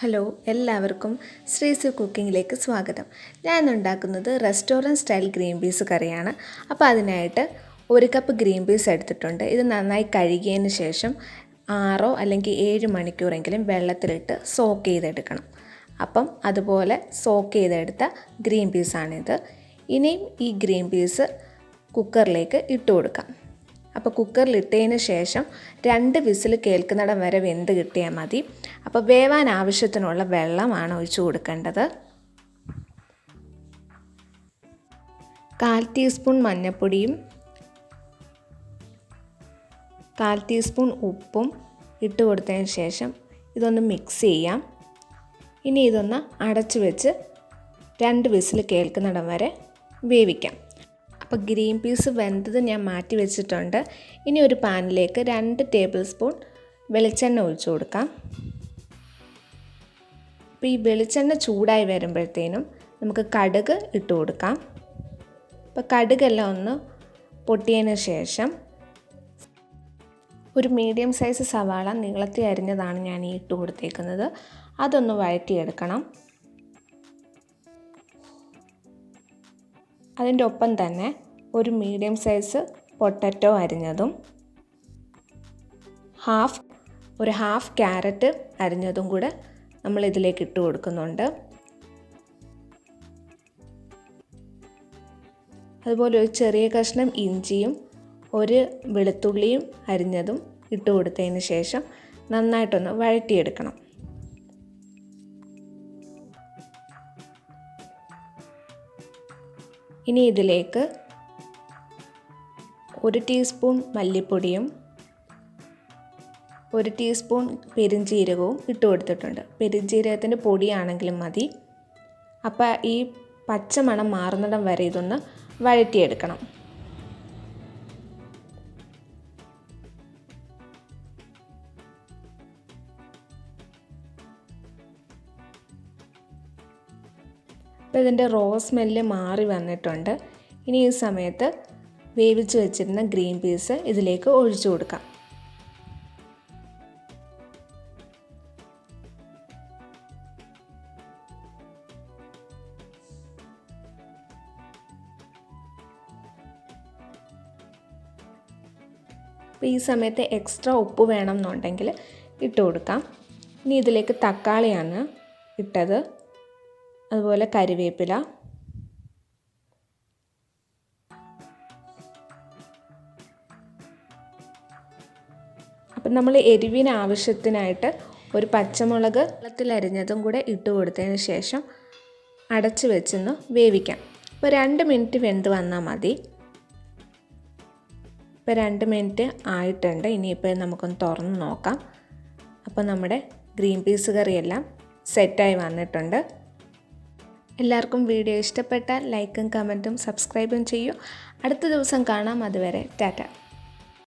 Hello, എല്ലാവർക്കും ശ്രീസു കുക്കിങ്ങിലേക്ക് സ്വാഗതം. ഞാൻ ഉണ്ടാക്കുന്നത് റെസ്റ്റോറൻറ്റ് സ്റ്റൈൽ ഗ്രീൻ പീസ് കറിയാണ്. അപ്പോൾ അതിനായിട്ട് 1 കപ്പ് ഗ്രീൻ പീസ് എടുത്തിട്ടുണ്ട്. ഇത് നന്നായി കഴുകിയതിന് ശേഷം 6 അല്ലെങ്കിൽ 7 മണിക്കൂറെങ്കിലും വെള്ളത്തിലിട്ട് സോക്ക് ചെയ്തെടുക്കണം. അപ്പം അതുപോലെ സോക്ക് ചെയ്തെടുത്ത ഗ്രീൻ പീസാണിത്. ഇനിയും ഈ ഗ്രീൻ പീസ് കുക്കറിലേക്ക് ഇട്ട് കൊടുക്കാം. അപ്പോൾ കുക്കറിലിട്ടതിന് ശേഷം 2 വിസിൽ കേൾക്കുന്നിടം വരെ വെന്ത് കിട്ടിയാൽ മതി. അപ്പോൾ വേവാൻ ആവശ്യത്തിനുള്ള വെള്ളമാണ് ഒഴിച്ചു കൊടുക്കേണ്ടത്. 1/4 ടീസ്പൂൺ മഞ്ഞൾപ്പൊടിയും 1/4 ടീസ്പൂൺ ഉപ്പും ഇട്ട് കൊടുത്തതിന് ശേഷം ഇതൊന്ന് മിക്സ് ചെയ്യാം. ഇനി ഇതൊന്ന് അടച്ചു വെച്ച് 2 വിസിൽ കേൾക്കുന്നിടം വരെ വേവിക്കാം. അപ്പോൾ ഗ്രീൻ പീസ് വെന്തത് ഞാൻ മാറ്റി വെച്ചിട്ടുണ്ട്. ഇനി ഒരു പാനിലേക്ക് 2 ടേബിൾ സ്പൂൺ വെളിച്ചെണ്ണ ഒഴിച്ചു കൊടുക്കാം. അപ്പോൾ ഈ വെളിച്ചെണ്ണ ചൂടായി വരുമ്പോഴത്തേനും നമുക്ക് കടുക് ഇട്ട് കൊടുക്കാം. അപ്പോൾ കടുകെല്ലാം ഒന്ന് പൊട്ടിയതിന് ശേഷം ഒരു മീഡിയം സൈസ് സവാള നീളത്തിൽ അരിഞ്ഞതാണ് ഞാൻ ഈ ഇട്ട് കൊടുത്തേക്കുന്നത്. അതൊന്ന് വഴറ്റിയെടുക്കണം. അതിൻ്റെ ഒപ്പം തന്നെ ഒരു മീഡിയം സൈസ് പൊട്ടറ്റോ അരിഞ്ഞതും ഒരു ഹാഫ് ക്യാരറ്റ് അരിഞ്ഞതും കൂടെ നമ്മൾ ഇതിലേക്ക് ഇട്ട് കൊടുക്കുന്നുണ്ട്. അതുപോലെ ഒരു ചെറിയ കഷ്ണം ഇഞ്ചിയും ഒരു വെളുത്തുള്ളിയും അരിഞ്ഞതും ഇട്ട് കൊടുത്തതിന് ശേഷം നന്നായിട്ടൊന്ന് വഴറ്റിയെടുക്കണം. ഇനി ഇതിലേക്ക് 1 ടീസ്പൂൺ മല്ലിപ്പൊടിയും 1 ടീസ്പൂൺ പെരുംജീരകവും ഇട്ട് കൊടുത്തിട്ടുണ്ട്. പെരുംജീരകത്തിൻ്റെ പൊടിയാണെങ്കിലും മതി. അപ്പോൾ ഈ പച്ചമണം മാറുന്നിടം വരെ ഇതൊന്ന് വഴറ്റിയെടുക്കണം. അപ്പോൾ ഇതിൻ്റെ റോ സ്മെല്ല് മാറി വന്നിട്ടുണ്ട്. ഇനി ഈ സമയത്ത് വേവിച്ച് വെച്ചിരുന്ന ഗ്രീൻ പീസ് ഇതിലേക്ക് ഒഴിച്ചു കൊടുക്കാം. അപ്പോൾ ഈ സമയത്ത് എക്സ്ട്രാ ഉപ്പ് വേണമെന്നുണ്ടെങ്കിൽ ഇട്ട് കൊടുക്കാം. ഇനി ഇതിലേക്ക് തക്കാളിയാണ് ഇട്ടത്, അതുപോലെ കറിവേപ്പില, അപ്പം നമ്മൾ എരിവിന് ആവശ്യത്തിനായിട്ട് ഒരു പച്ചമുളക് വെള്ളത്തിൽ അരിഞ്ഞതും കൂടെ ഇട്ട് കൊടുത്തതിന് ശേഷം അടച്ചു വെച്ചൊന്ന് വേവിക്കാം. അപ്പോൾ 2 മിനിറ്റ് വെന്ത് വന്നാൽ മതി. ഇപ്പോൾ 2 മിനിറ്റ് ആയിട്ടുണ്ട്. ഇനിയിപ്പോൾ നമുക്കൊന്ന് തുറന്ന് നോക്കാം. അപ്പോൾ നമ്മുടെ ഗ്രീൻ പീസ് കറിയെല്ലാം സെറ്റായി വന്നിട്ടുണ്ട്. എല്ലാവർക്കും വീഡിയോ ഇഷ്ടപ്പെട്ടാൽ ലൈക്കും കമൻറ്റും സബ്സ്ക്രൈബും ചെയ്യൂ. അടുത്ത ദിവസം കാണാം. അതുവരെ ടാറ്റ.